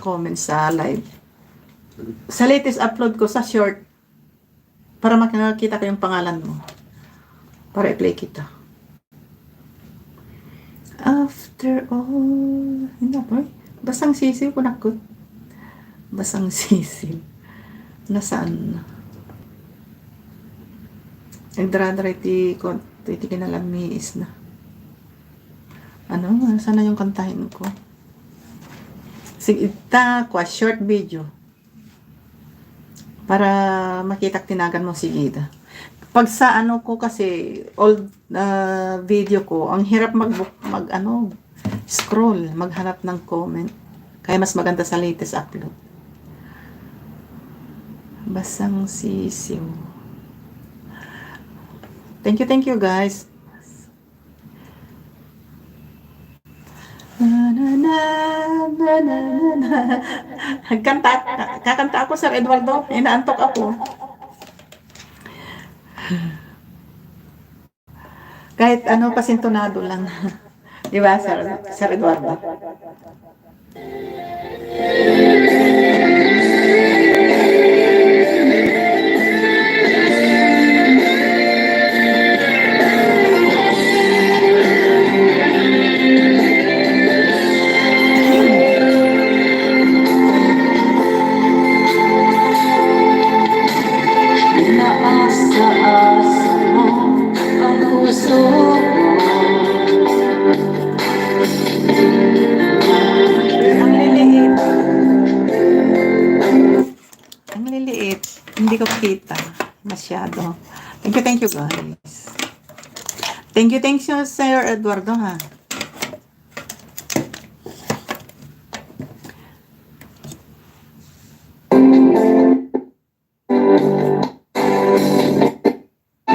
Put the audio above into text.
comments sa live. Sa latest upload ko sa short, para makikita ko yung pangalan mo. Para i-play kita. After all, hindi ba? Basang sisiw ko nakot. Basang sisiw. Nasaan na? Nagdara-dara iti kinalamiis na. Ano? Sana yung kantahin ko? Sige, ita ko short video. Para makita tinagan mo si Gida. Pag sa ano ko kasi old video ko, ang hirap scroll, maghanap ng comment. Kaya mas maganda sa latest upload. Basang sisiw. Thank you guys. Kakanta ako, Sir Eduardo. Inaantok ako. Kahit ano, pasintonado lang. Di ba, Sir Eduardo? Ang liliit. Hindi ko kita masyado. Thank you guys. Thank you, Sir Eduardo, ha.